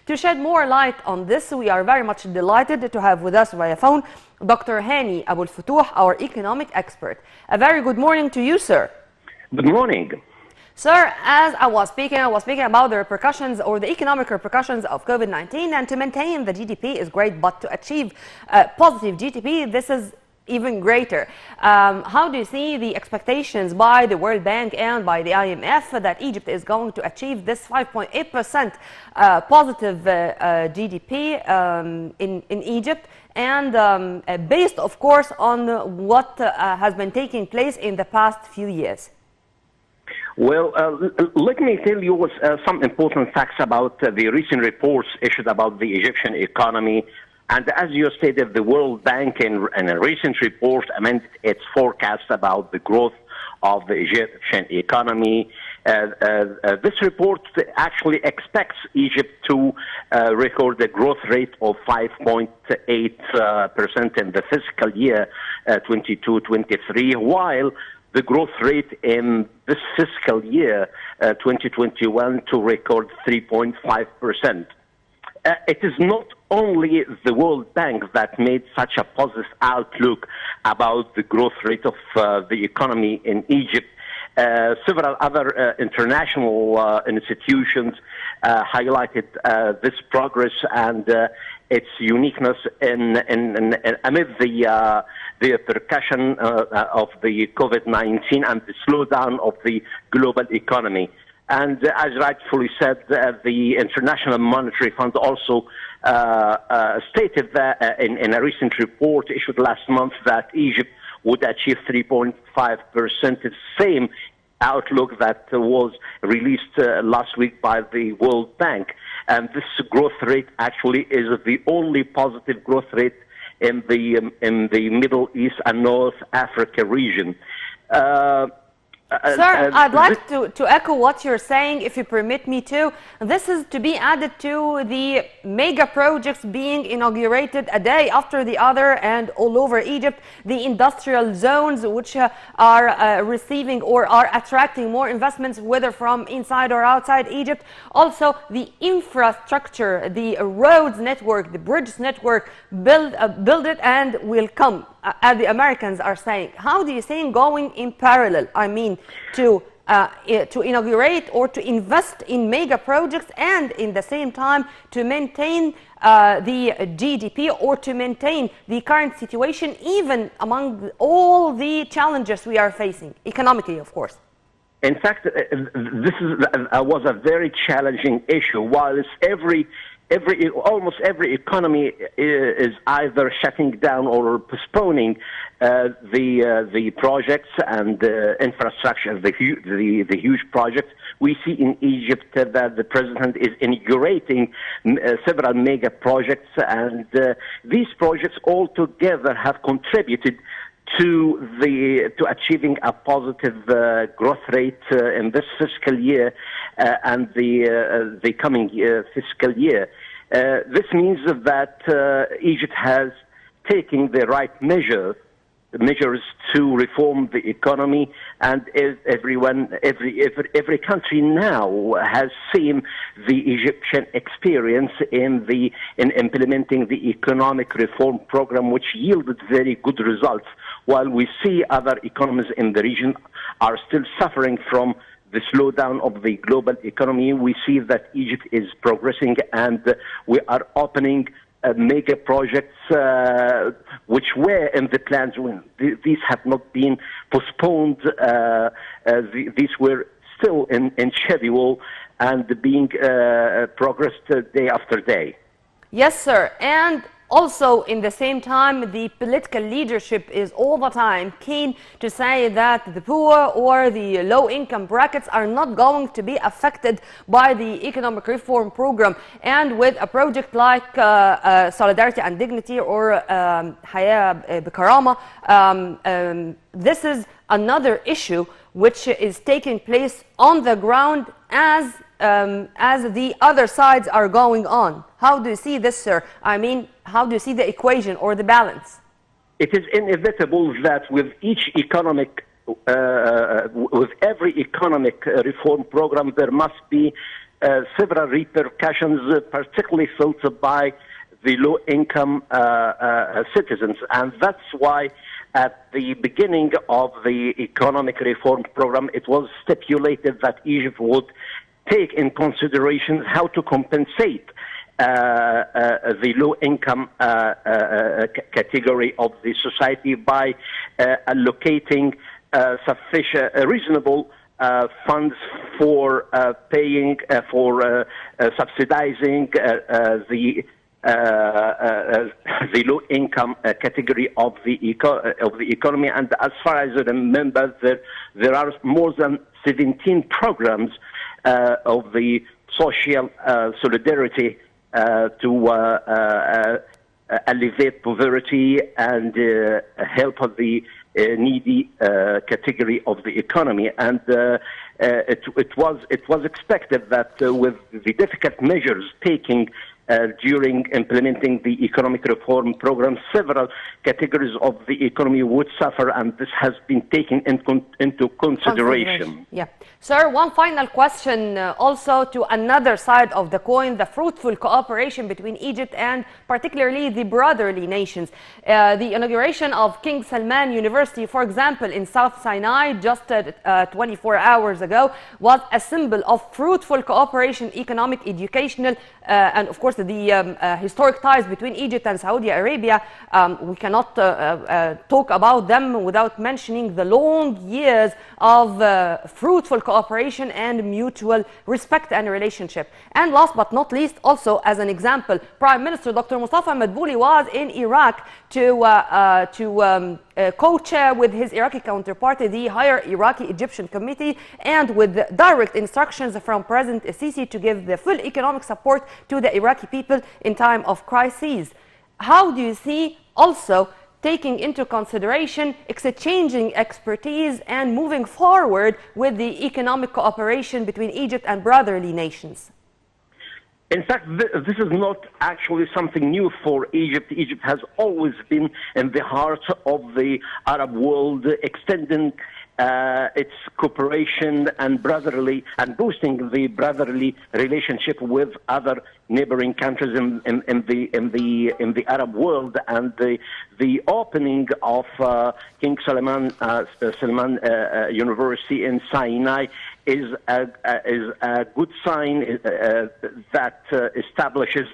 To shed more light on this, we are very much delighted to have with us via phone Dr. Hany Abou El Fotouh, our economic expert. A very good morning to you, sir. Good morning. Sir, as I was speaking about the repercussions or the economic repercussions of COVID-19, and to maintain the GDP is great, but to achieve positive GDP, this is even greater. How do you see the expectations by the World Bank and by the IMF that Egypt is going to achieve this 5.8% positive GDP in Egypt, and based, of course, on what has been taking place in the past few years? Well, let me tell you some important facts about the recent reports issued about the Egyptian economy. And as you stated, the World Bank in a recent report amended its forecast about the growth of the Egyptian economy. This report actually expects Egypt to record a growth rate of 5.8% in the fiscal year 22-23, while the growth rate in this fiscal year 2021 to record 3.5%. It is not only the World Bank that made such a positive outlook about the growth rate of the economy in Egypt. Several other international institutions highlighted this progress and its uniqueness amid the repercussion of the COVID-19 and the slowdown of the global economy. And as rightfully said, the International Monetary Fund also stated that in a recent report issued last month that Egypt would achieve 3.5%, the same outlook that was released last week by the World Bank. And this growth rate actually is the only positive growth rate in the Middle East and North Africa region. Sir, I'd like to echo what you're saying, if you permit me to. This is to be added to the mega projects being inaugurated a day after the other and all over Egypt, the industrial zones which are receiving or are attracting more investments, whether from inside or outside Egypt. Also, the infrastructure, the roads network, the bridge network, build it and will come, as the Americans are saying. How do you think going in parallel, I mean, to inaugurate or to invest in mega projects and in the same time to maintain the GDP or to maintain the current situation even among all the challenges we are facing, economically, of course? In fact, this was a very challenging issue. While almost every economy is either shutting down or postponing the projects and infrastructure, the huge projects. We see in Egypt that the president is inaugurating several mega projects, and these projects all together have contributed to achieving a positive growth rate in this fiscal year and the coming fiscal year. This means that Egypt has taken the right measures to reform the economy, and every country now has seen the Egyptian experience in implementing the economic reform program, which yielded very good results. While we see other economies in the region are still suffering from the slowdown of the global economy, we see that Egypt is progressing, and we are opening mega projects which were in the plans when these have not been postponed. These were still in schedule and being progressed day after day. Yes, sir. And also, in the same time, the political leadership is all the time keen to say that the poor or the low-income brackets are not going to be affected by the economic reform program. And with a project like Solidarity and Dignity or Hany Abou, this is another issue which is taking place on the ground as the other sides are going on. How do you see this, sir? I mean, how do you see the equation or the balance? It is inevitable that with each with every economic reform program, there must be several repercussions, particularly felt by the low-income citizens. And that's why at the beginning of the economic reform program, it was stipulated that Egypt would take in consideration how to compensate the low-income category of the society by allocating sufficient, reasonable funds for paying, for subsidizing the low-income category of the economy. And as far as I remember, there are more than 17 programs of the social solidarity to alleviate poverty and help the needy category of the economy. And it was expected that with the difficult measures taking during implementing the economic reform program, several categories of the economy would suffer, and this has been taken into consideration. Yeah. Sir, one final question also to another side of the coin, the fruitful cooperation between Egypt and particularly the brotherly nations. The inauguration of King Salman University, for example, in South Sinai just 24 hours ago, was a symbol of fruitful cooperation, economic, educational, and of course the historic ties between Egypt and Saudi Arabia. We cannot talk about them without mentioning the long years of fruitful cooperation and mutual respect and relationship. And last but not least, also as an example, Prime Minister Dr. Mustafa Madbouli was in Iraq to co-chair with his Iraqi counterpart the Higher Iraqi-Egyptian Committee, and with direct instructions from President Sisi to give the full economic support to the Iraqi people in time of crises. How do you see also taking into consideration exchanging expertise and moving forward with the economic cooperation between Egypt and brotherly nations? In fact, this is not actually something new for Egypt. Egypt has always been in the heart of the Arab world, extending its cooperation and boosting the brotherly relationship with other neighboring countries in the Arab world. And the opening of King Salman University in Sinai is a good sign that establishes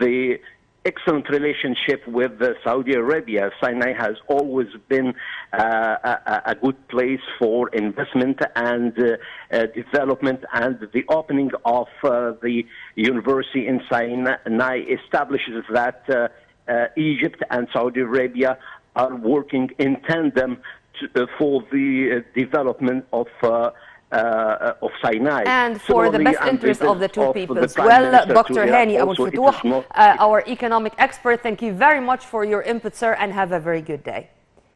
the excellent relationship with Saudi Arabia. Sinai has always been a good place for investment and development, and the opening of the university in Sinai establishes that Egypt and Saudi Arabia are working in tandem for the development of Sinai. And for the best interest of the two peoples. Well, Dr. Hany Abou El Fotouh, our economic expert, thank you very much for your input, sir, and have a very good day.